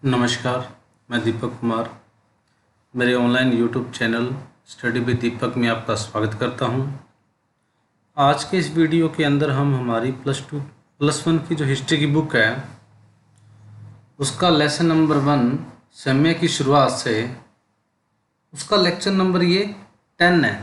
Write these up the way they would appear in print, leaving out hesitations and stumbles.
नमस्कार। मैं दीपक कुमार मेरे online YouTube channel study with Deepak में आपका स्वागत करता हूं। आज के इस वीडियो के अंदर हम हमारी +2 +1 की जो हिस्ट्री की बुक है उसका लेसन नंबर 1 समय की शुरुआत से उसका लेक्चर नंबर ये 10 है।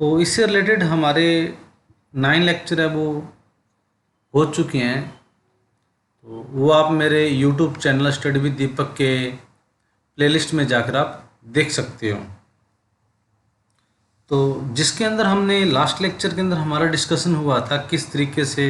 तो इससे रिलेटेड हमारे 9 लेक्चर है वो हो चुके हैं। तो वो आप मेरे यूट्यूब चैनल स्टडी विद दीपक के प्लेलिस्ट में जाकर आप देख सकते हो। तो जिसके अंदर हमने लास्ट लेक्चर के अंदर हमारा डिस्कशन हुआ था किस तरीके से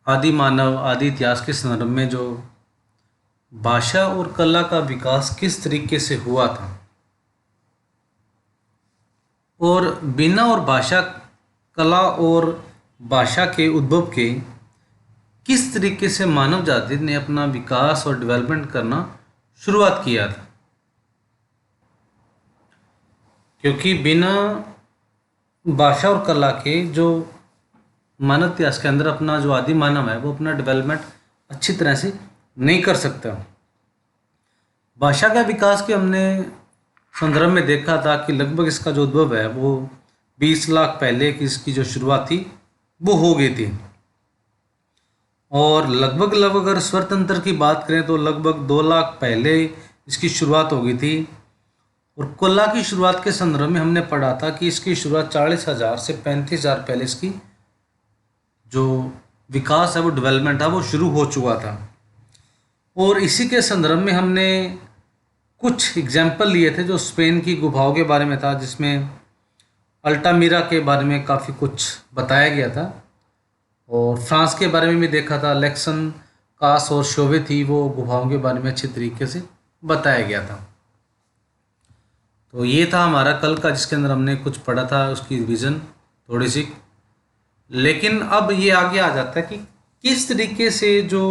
आदि मानव आदि इतिहास के संदर्भ में जो भाषा और कला का विकास किस तरीके से हुआ था और बिना और भाषा कला और भाषा के उद्भव के किस तरीके से मानव जाति ने अपना विकास और डेवलपमेंट करना शुरुआत किया था। क्योंकि बिना भाषा और कला के जो मानव इतिहास के अंदर अपना जो आदि मानव है वो अपना डेवलपमेंट अच्छी तरह से नहीं कर सकता। भाषा का विकास के हमने संदर्भ में देखा था कि लगभग इसका जो उद्भव है वो 20 लाख पहले की इसकी जो शुरुआत थी वो हो गई थी। और लगभग अगर स्वतंत्र की बात करें तो लगभग 2 लाख पहले इसकी शुरुआत हो गई थी। और कला की शुरुआत के संदर्भ में हमने पढ़ा था कि इसकी शुरुआत 40,000 से 35,000 पहले इसकी जो विकास है वो डेवलपमेंट है वो शुरू हो चुका था। और इसी के संदर्भ में हमने कुछ एग्जाम्पल लिए थे जो स्पेन की गुफाओं के बारे में था, जिसमें अल्टामीरा के बारे में काफ़ी कुछ बताया गया था। और फ्रांस के बारे में भी देखा था, लेक्सन कास और शोवे थी, वो गुफाओं के बारे में अच्छे तरीके से बताया गया था। तो ये था हमारा कल का, जिसके अंदर हमने कुछ पढ़ा था, उसकी रिवीजन थोड़ी सी। लेकिन अब ये आगे आ जाता है कि किस तरीके से जो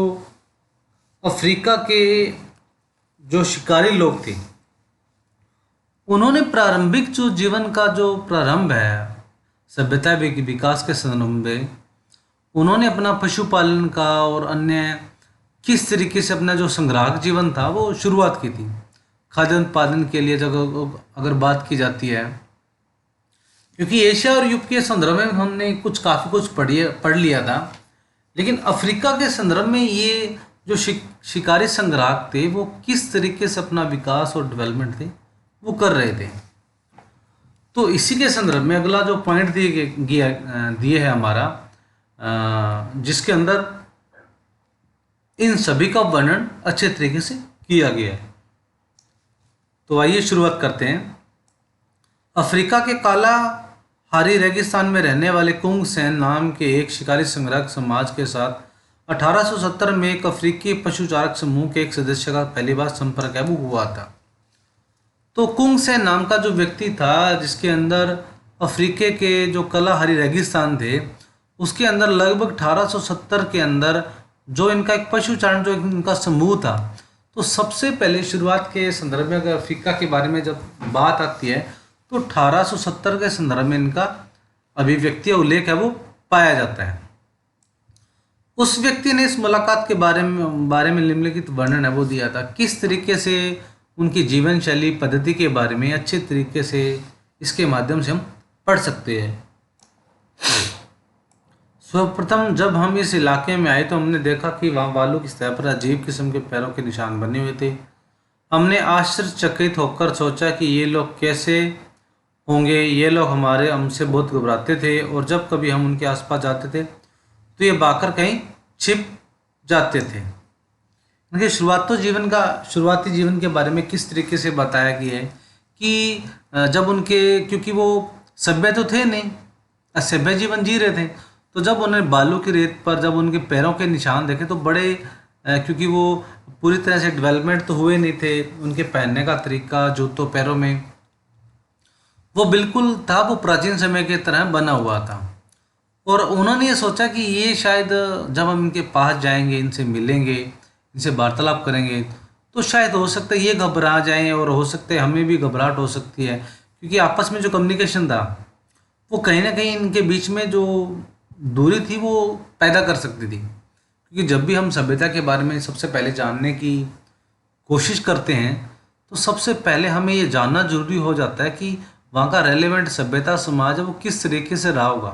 अफ्रीका के जो शिकारी लोग थे उन्होंने प्रारंभिक जो जीवन का जो प्रारंभ है सभ्यता विकास के संदर्भ में उन्होंने अपना पशुपालन का और अन्य किस तरीके से अपना जो संग्राहक जीवन था वो शुरुआत की थी। खाद्य उत्पादन के लिए जब अगर बात की जाती है, क्योंकि एशिया और यूरोप के संदर्भ में हमने काफ़ी कुछ पढ़ लिया था, लेकिन अफ्रीका के संदर्भ में ये जो शिकारी संग्राहक थे वो किस तरीके से अपना विकास और डेवलपमेंट थे वो कर रहे थे। तो इसी के संदर्भ में अगला जो पॉइंट दिए है हमारा, जिसके अंदर इन सभी का वर्णन अच्छे तरीके से किया गया है। तो आइए शुरुआत करते हैं। अफ्रीका के काला हारी रेगिस्तान में रहने वाले कुंग सेन नाम के एक शिकारी संग्राहक समाज के साथ 1870 में एक अफ्रीकी पशुचारक समूह के एक सदस्य का पहली बार संपर्क है वो हुआ था। तो कुंग सेन नाम का जो व्यक्ति था, जिसके अंदर अफ्रीके के जो काला हारी रेगिस्तान थे उसके अंदर लगभग 1870 के अंदर जो इनका एक पशुचारण जो इनका समूह था, तो सबसे पहले शुरुआत के संदर्भ में अगर अफ्रीका के बारे में जब बात आती है तो 1870 के संदर्भ में इनका अभिव्यक्ति उल्लेख है वो पाया जाता है। उस व्यक्ति ने इस मुलाकात के बारे में निम्नलिखित वर्णन है वो दिया था। किस तरीके से उनकी जीवन शैली पद्धति के बारे में अच्छे तरीके से इसके माध्यम से हम पढ़ सकते हैं। सर्वप्रथम जब हम इस इलाके में आए तो हमने देखा कि वहाँ बालू की सतह पर अजीब किस्म के पैरों के निशान बने हुए थे। हमने आश्चर्यचकित होकर सोचा कि ये लोग कैसे होंगे। ये लोग हमसे बहुत घबराते थे और जब कभी हम उनके आसपास जाते थे तो ये भागकर कहीं छिप जाते थे। उनके शुरुआती जीवन के बारे में किस तरीके से बताया गया है कि जब क्योंकि वो सभ्य तो थे नहीं, असभ्य जीवन जी रहे थे, तो जब उन्हें बालू की रेत पर जब उनके पैरों के निशान देखे तो बड़े क्योंकि वो पूरी तरह से डेवलपमेंट तो हुए नहीं थे, उनके पहनने का तरीका जूतों पैरों में वो बिल्कुल था, वो प्राचीन समय के तरह बना हुआ था। और उन्होंने ये सोचा कि ये शायद जब हम इनके पास जाएंगे, इनसे मिलेंगे, इनसे वार्तालाप करेंगे तो शायद हो सकता है ये घबरा जाएं और हो सकता है हमें भी घबराहट हो सकती है, क्योंकि आपस में जो कम्युनिकेशन था वो कहीं ना कहीं इनके बीच में जो दूरी थी वो पैदा कर सकती थी। क्योंकि जब भी हम सभ्यता के बारे में सबसे पहले जानने की कोशिश करते हैं तो सबसे पहले हमें ये जानना जरूरी हो जाता है कि वहाँ का रेलेवेंट सभ्यता समाज है वो किस तरीके से रहा होगा।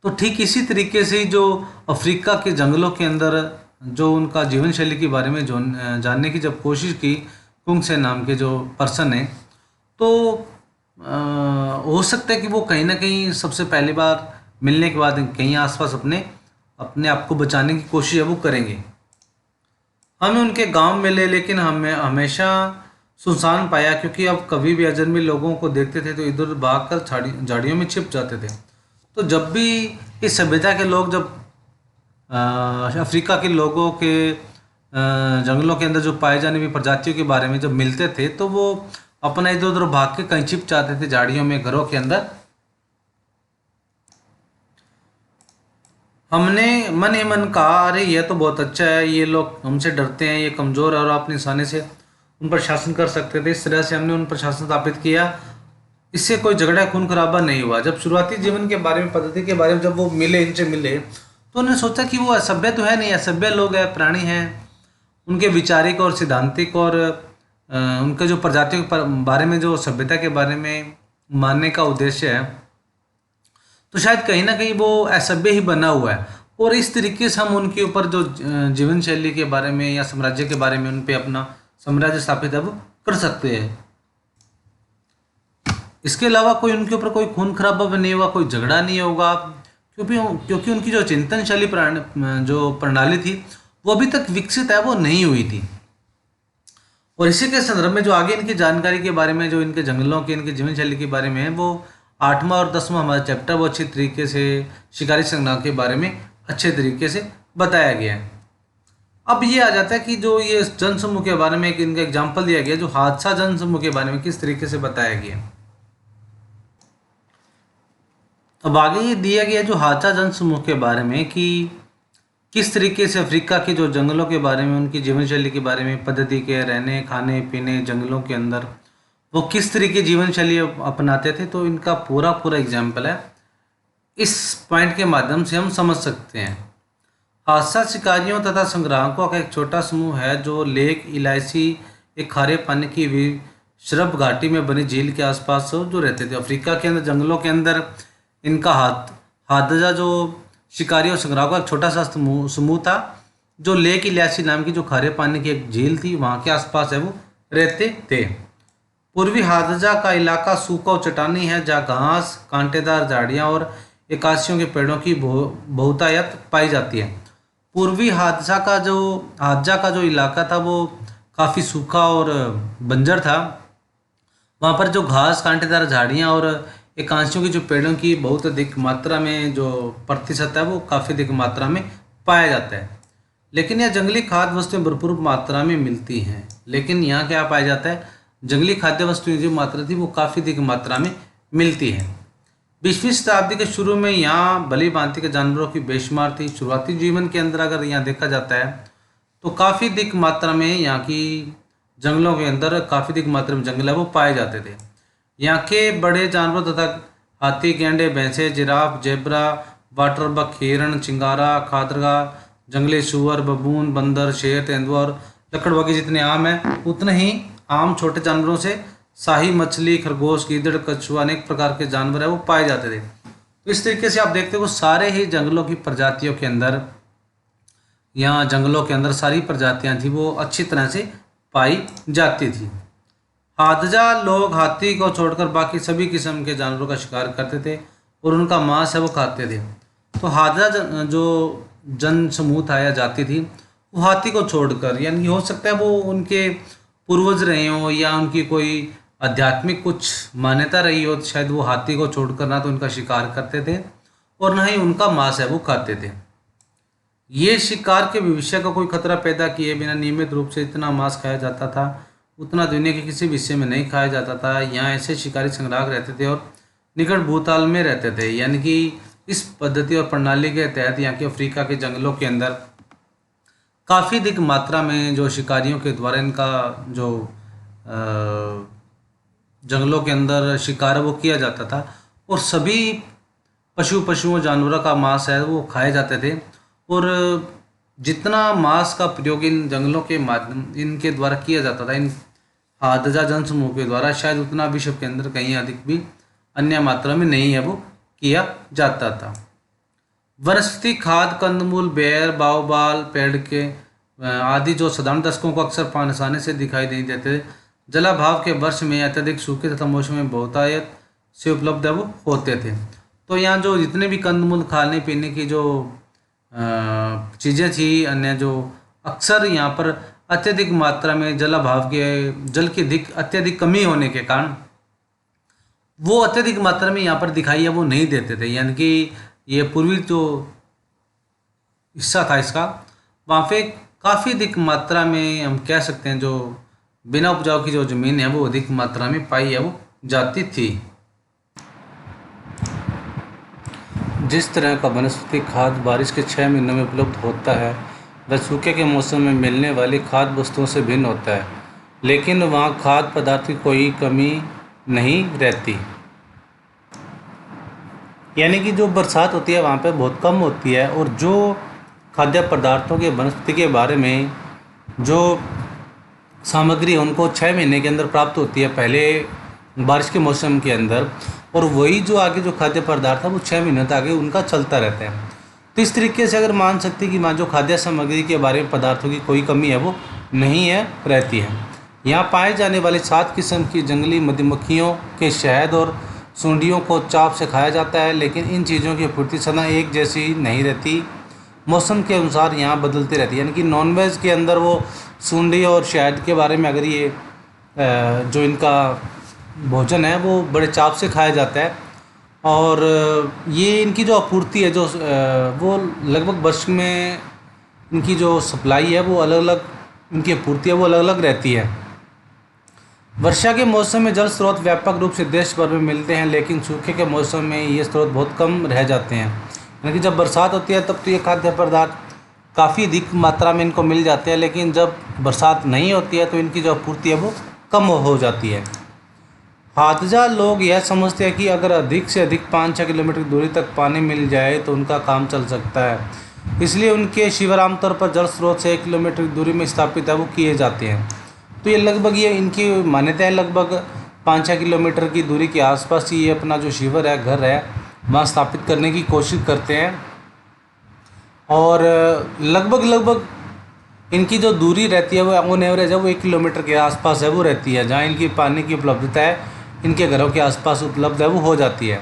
तो ठीक इसी तरीके से ही जो अफ्रीका के जंगलों के अंदर जो उनका जीवन शैली के बारे में जो जानने की जब कोशिश की कुंगसे नाम के जो पर्सन है, तो हो सकता है कि वो कहीं ना कहीं सबसे पहली बार मिलने के बाद कहीं आसपास अपने अपने आप को बचाने की कोशिश है वो करेंगे। हमें उनके गांव मिले लेकिन हमें हमेशा सुनसान पाया, क्योंकि अब कभी भी अजनबी लोगों को देखते थे तो इधर उधर भागकर झाड़ियों में छिप जाते थे। तो जब भी इस सभ्यता के लोग जब अफ्रीका के लोगों के जंगलों के अंदर जो पाए जाने वाली प्रजातियों के बारे में जब मिलते थे तो वो अपना इधर उधर भाग के कहीं छिप जाते थे झाड़ियों में, घरों के अंदर। हमने मन ही मन कहा अरे यह तो बहुत अच्छा है, ये लोग हमसे डरते हैं, ये कमज़ोर है और आप निशाने से उन पर शासन कर सकते थे। इस तरह से हमने उन पर शासन स्थापित किया। इससे कोई झगड़ा खून खराबा नहीं हुआ। जब शुरुआती जीवन के बारे में पद्धति के बारे में जब वो मिले, इनसे मिले, तो उन्होंने सोचा कि वो असभ्य तो है नहीं, असभ्य लोग हैं, प्राणी हैं। उनके वैचारिक और सिद्धांतिक और उनके जो प्रजातियों के बारे में जो सभ्यता के बारे में मानने का उद्देश्य है, तो शायद कहीं ना कहीं वो असभ्य ही बना हुआ है। और इस तरीके से हम उनके ऊपर जो जीवन शैली के बारे में या साम्राज्य के बारे में उन पे अपना साम्राज्य स्थापित है वो कर सकते हैं। इसके अलावा कोई उनके ऊपर कोई खून खराबा भी नहीं होगा, कोई झगड़ा नहीं होगा, क्योंकि उनकी जो चिंतन शैली जो प्रणाली थी वो अभी तक विकसित है, वो नहीं हुई थी। और इसी के संदर्भ में जो आगे इनकी जानकारी के बारे में, जो इनके जंगलों के इनके जीवन शैली के बारे में है, वो 8वां और 10वां हमारा चैप्टर वो अच्छी तरीके से शिकारी संग्राम के बारे में अच्छे तरीके से बताया गया है। अब ये आ जाता है कि जो ये जनसमूह के बारे में एक इनका एग्जाम्पल दिया गया, जो हादसा जनसमूह के बारे में किस तरीके से बताया गया। अब आगे ये दिया गया जो हादसा जनसमूह के बारे में कि किस तरीके से अफ्रीका के जो जंगलों के बारे में, उनकी जीवन शैली के बारे में, पद्धति के रहने खाने पीने जंगलों के अंदर वो किस तरीके जीवन शैली अपनाते थे, तो इनका पूरा पूरा एग्जाम्पल है। इस पॉइंट के माध्यम से हम समझ सकते हैं। हादसा शिकारियों तथा संग्राहकों का एक छोटा समूह है जो लेक इलायची, एक खारे पानी की विश्रभ घाटी में बनी झील के आसपास जो रहते थे। अफ्रीका के अंदर जंगलों के अंदर इनका हादजा जो शिकारी और संग्राहकों का एक छोटा सा समूह था, जो लेक इलायची नाम की जो खारे पानी की एक झील थी वहाँ के आसपास है वो रहते थे। पूर्वी हादजा का इलाका सूखा और चट्टानी है, जहाँ घास, कांटेदार झाड़ियाँ और एकासियों के पेड़ों की बहुतायत पाई जाती है। पूर्वी हादजा का जो इलाका था वो काफ़ी सूखा और बंजर था। वहाँ पर जो घास, कांटेदार झाड़ियाँ और एकांशियों की जो पेड़ों की बहुत अधिक मात्रा में जो प्रतिशत है वो काफ़ी अधिक मात्रा में पाया जाता है। लेकिन यह जंगली खाद्य वस्तुएं भरपूर मात्रा में मिलती हैं। लेकिन यहाँ क्या पाया जाता है, जंगली खाद्य वस्तुएं जो मात्रा थी वो काफ़ी अधिक मात्रा में मिलती है। 20वीं शताब्दी के शुरू में यहाँ भली भांति के जानवरों की बेशुमार थी। शुरुआती जीवन के अंदर अगर यहाँ देखा जाता है तो काफ़ी अधिक मात्रा में यहाँ की जंगलों के अंदर काफ़ी अधिक मात्रा में जंगल है वो पाए जाते थे। यहाँ के बड़े जानवर तथा हाथी, गैंडे, भैंसे, जिराफ, जेब्रा, वाटर बक, हिरण, चिंगारा, खादरगा, जंगली सुअर, बबून, बंदर, शेर, तेंदुआ और लकड़बग्घे जितने आम हैं उतने ही आम छोटे जानवरों से शाही मछली, खरगोश, गीदड़, कछुआ, अनेक प्रकार के जानवर है वो पाए जाते थे। तो इस तरीके से आप देखते हो सारे ही जंगलों की प्रजातियों के अंदर, यहाँ जंगलों के अंदर सारी प्रजातियाँ थी वो अच्छी तरह से पाई जाती थी। हादजा लोग हाथी को छोड़कर बाकी सभी किस्म के जानवरों का शिकार करते थे और उनका मांस है वो खाते थे। तो हादजा जो जन समूह था या जाति थी वो हाथी को छोड़कर, यानी हो सकता है वो उनके पूर्वज रहे हों या उनकी कोई आध्यात्मिक कुछ मान्यता रही हो, शायद वो हाथी को छोड़कर ना तो उनका शिकार करते थे और ना ही उनका मांस है वो खाते थे। ये शिकार के भविष्य का कोई खतरा पैदा किए बिना नियमित रूप से इतना मांस खाया जाता था उतना दुनिया के किसी विषय में नहीं खाया जाता था। यहाँ ऐसे शिकारी संग्राहक रहते थे और निकट भूताल में रहते थे, यानी कि इस पद्धति और प्रणाली के तहत यहाँ के अफ्रीका के जंगलों के अंदर काफ़ी अधिक मात्रा में जो शिकारियों के द्वारा इनका जो जंगलों के अंदर शिकार वो किया जाता था और सभी पशुओं जानवरों का मांस है वो खाए जाते थे। और जितना मांस का प्रयोग इन जंगलों के माध्यम इनके द्वारा किया जाता था, इन हादजा जनसमूह के द्वारा, शायद उतना विश्व के अंदर कहीं अधिक भी अन्य मात्रा में नहीं है वो किया जाता था। वनस्पति खाद, कंदमूल, बेर, बाओबाल पेड़ के आदि जो साधारण दर्शकों को अक्सर पानसाने से दिखाई नहीं देते, जलाभाव के वर्ष में अत्यधिक सूखे तथा मौसम में बहुतायत से उपलब्ध है वो होते थे। तो यहाँ जो जितने भी कंदमूल, खाने पीने की जो चीज़ें थी, अन्य जो अक्सर यहाँ पर अत्यधिक मात्रा में जलाभाव के जल की अत्यधिक कमी होने के कारण वो अत्यधिक मात्रा में यहाँ पर दिखाई है वो नहीं देते थे। यानी कि ये पूर्वी जो हिस्सा था इसका, वहाँ पे काफ़ी अधिक मात्रा में हम कह सकते हैं जो बिना उपजाऊ की जो ज़मीन है वो अधिक मात्रा में पाई है वो जाती थी। जिस तरह का वनस्पति खाद बारिश के 6 महीनों में उपलब्ध होता है वह सूखे के मौसम में मिलने वाली खाद्य वस्तुओं से भिन्न होता है, लेकिन वहाँ खाद्य पदार्थ की कोई कमी नहीं रहती। यानी कि जो बरसात होती है वहाँ पे बहुत कम होती है, और जो खाद्य पदार्थों के वनस्पति के बारे में जो सामग्री है उनको 6 महीने के अंदर प्राप्त होती है पहले बारिश के मौसम के अंदर, और वही जो आगे जो खाद्य पदार्थ है वो 6 महीने तक आगे उनका चलता रहता है। तो इस तरीके से अगर मान सकते हैं कि वहाँ जो खाद्य सामग्री के बारे में पदार्थों की कोई कमी है वो नहीं है रहती है। यहाँ पाए जाने वाली 7 किस्म की जंगली मधुमक्खियों के शहद और सूंडियों को चाप से खाया जाता है, लेकिन इन चीज़ों की पूर्ति सदा एक जैसी नहीं रहती, मौसम के अनुसार यहाँ बदलती रहती है। यानी कि नॉनवेज के अंदर वो सूंडी और शहद के बारे में अगर ये जो इनका भोजन है वो बड़े चाप से खाया जाता है, और ये इनकी जो आपूर्ति है जो वो लगभग वर्ष में इनकी जो सप्लाई है वो अलग अलग, इनकी आपूर्ति है वो अलग अलग रहती है। वर्षा के मौसम में जल स्रोत व्यापक रूप से देश भर में मिलते हैं, लेकिन सूखे के मौसम में ये स्रोत बहुत कम रह जाते हैं। यानी कि जब बरसात होती है तब तो ये खाद्य पदार्थ काफ़ी अधिक मात्रा में इनको मिल जाते हैं, लेकिन जब बरसात नहीं होती है तो इनकी जो आपूर्ति है वो कम हो जाती है। हादजा लोग यह समझते हैं कि अगर अधिक से अधिक 5-6 किलोमीटर की दूरी तक पानी मिल जाए तो उनका काम चल सकता है, इसलिए उनके शिविर आमतौर पर जल स्रोत से 1 किलोमीटर की दूरी में स्थापित है वो किए जाते हैं। तो ये लगभग ये इनकी मान्यता है, लगभग 5-6 किलोमीटर की दूरी के आसपास ही ये अपना जो शिविर है, घर है, वहाँ स्थापित करने की कोशिश करते हैं। और लगभग इनकी जो दूरी रहती है वो ऑन एवरेज है वो 1 किलोमीटर के आसपास है वो रहती है, जहाँ इनकी पानी की उपलब्धता है इनके घरों के आसपास उपलब्ध है वो हो जाती है।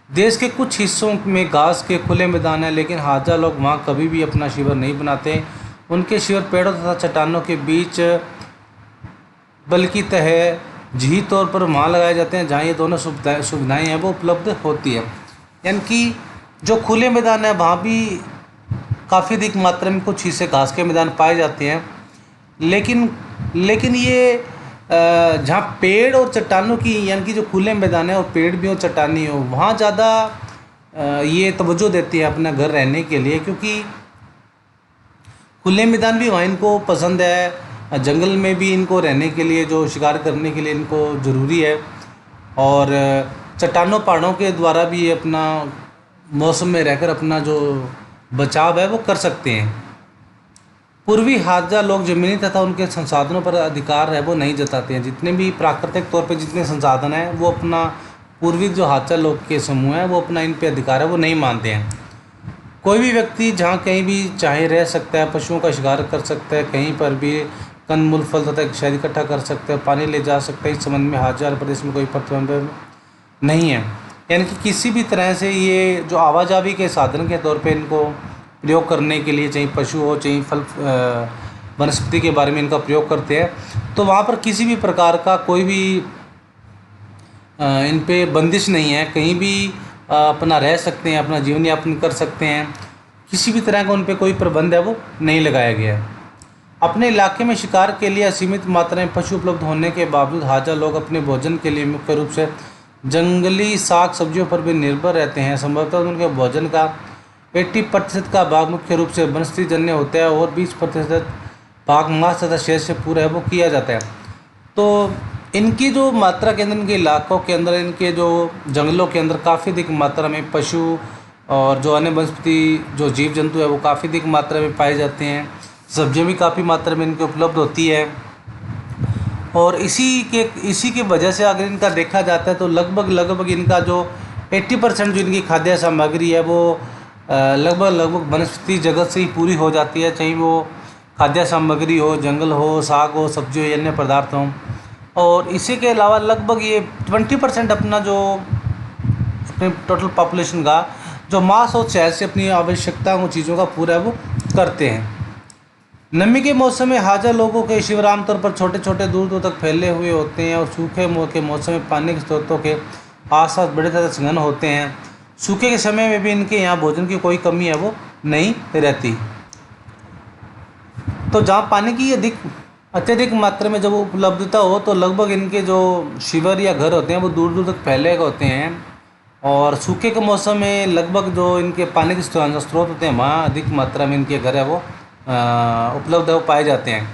देश के कुछ हिस्सों में घास के खुले मैदान है, लेकिन हाजा लोग वहाँ कभी भी अपना शिविर नहीं बनाते। उनके शिविर पेड़ों तथा चट्टानों के बीच बल्कि तह झी तौर पर वहाँ लगाए जाते हैं, जहाँ ये दोनों सुविधाएँ हैं वो उपलब्ध होती है। यानी कि जो खुले मैदान है वहाँ भी काफ़ी अधिक मात्रा में कुछ हिस्से घास के मैदान पाए जाते हैं, लेकिन ये जहाँ पेड़ और चट्टानों की, यानी कि जो खुले मैदान है और पेड़ भी हो चट्टानी हो, वहाँ ज़्यादा ये तवज्जो देती है अपना घर रहने के लिए, क्योंकि खुले मैदान भी वहाँ इनको पसंद है, जंगल में भी इनको रहने के लिए, जो शिकार करने के लिए इनको ज़रूरी है, और चट्टानों पहाड़ों के द्वारा भी ये अपना मौसम में रहकर अपना जो बचाव है वो कर सकते हैं। पूर्वी हाजा लोग ज़मीनी तथा उनके संसाधनों पर अधिकार है वो नहीं जताते हैं। जितने भी प्राकृतिक तौर पे जितने संसाधन हैं वो अपना पूर्वी जो हाजा लोग के समूह है वो अपना इन पे अधिकार है वो नहीं मानते हैं। कोई भी व्यक्ति जहाँ कहीं भी चाहे रह सकता है, पशुओं का शिकार कर सकता है, कहीं पर भी कंदमूल, फल तथा शहद इकट्ठा कर सकता है, पानी ले जा सकता है। इस संबंध में हाजा प्रदेश में कोई प्रतिबंध नहीं है। यानी कि किसी भी तरह से ये जो आवाजाही के साधन के तौर पे इनको प्रयोग करने के लिए, चाहे पशु हो चाहे फल वनस्पति के बारे में इनका प्रयोग करते हैं, तो वहाँ पर किसी भी प्रकार का कोई भी इन पे बंदिश नहीं है। कहीं भी अपना रह सकते हैं, अपना जीवन यापन कर सकते हैं, किसी भी तरह का उन पे कोई प्रबंध है वो नहीं लगाया गया है। अपने इलाके में शिकार के लिए असीमित मात्रा में पशु उपलब्ध होने के बावजूद हाजा लोग अपने भोजन के लिए मुख्य रूप से जंगली साग सब्जियों पर भी निर्भर रहते हैं। संभवतः उनके भोजन का 80% का भाग मुख्य रूप से वनस्पति जन्य होता है और 20% भाग मांस तथा शेर से पूरा है वो किया जाता है। तो इनकी जो मात्रा के अंदर, इनके इलाकों के अंदर, इनके जो जंगलों के अंदर काफ़ी अधिक मात्रा में पशु और जो अन्य वनस्पति जो जीव जंतु है वो काफ़ी अधिक मात्रा में पाए जाते हैं। सब्जियां भी काफ़ी मात्रा में इनके उपलब्ध होती है। और इसी की वजह से अगर इनका देखा जाता है तो लगभग इनका जो 80% जो इनकी खाद्य सामग्री है वो लगभग वनस्पति जगत से ही पूरी हो जाती है, चाहे वो खाद्य सामग्री हो, जंगल हो, साग हो, सब्जी हो, अन्य पदार्थ हों। और इसी के अलावा लगभग ये 20% अपना जो अपने टोटल पॉपुलेशन का जो मांस और शहद से अपनी आवश्यकताओं चीज़ों का पूरा है वो करते हैं। नमी के मौसम में हाजा लोगों के शिविर आमतौर पर छोटे छोटे दूर दूर तक फैले हुए होते हैं और सूखे के मौसम में पानी के स्रोतों के आसपास बड़े ज़्यादा संघन होते हैं। सूखे के समय में भी इनके यहाँ भोजन की कोई कमी है वो नहीं रहती। तो जहाँ पानी की अत्यधिक मात्रा में जब उपलब्धता हो तो लगभग इनके जो शिविर या घर होते हैं वो दूर दूर तक फैले होते हैं। और सूखे के मौसम में लगभग जो इनके पानी के स्रोत होते हैं वहाँ अधिक मात्रा में इनके घर है वो उपलब्ध है वो पाए जाते हैं।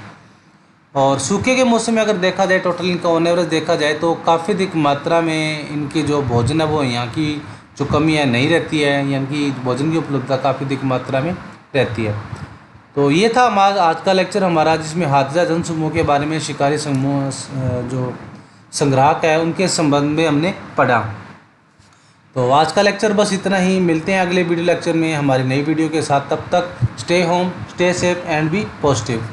और सूखे के मौसम में अगर देखा जाए टोटल इनका ऑन एवरेज देखा जाए तो काफ़ी अधिक मात्रा में इनकी जो भोजन है वो यहाँ की जो कमी है नहीं रहती है, यानी कि भोजन की उपलब्धता काफ़ी अधिक मात्रा में रहती है। तो ये था हमारा आज का लेक्चर हमारा, जिसमें हाथिया जनसमूह के बारे में शिकारी समूह जो संग्राहक है उनके संबंध में हमने पढ़ा। तो आज का लेक्चर बस इतना ही। मिलते हैं अगले वीडियो लेक्चर में हमारी नई वीडियो के साथ। तब तक stay home, stay safe and be positive.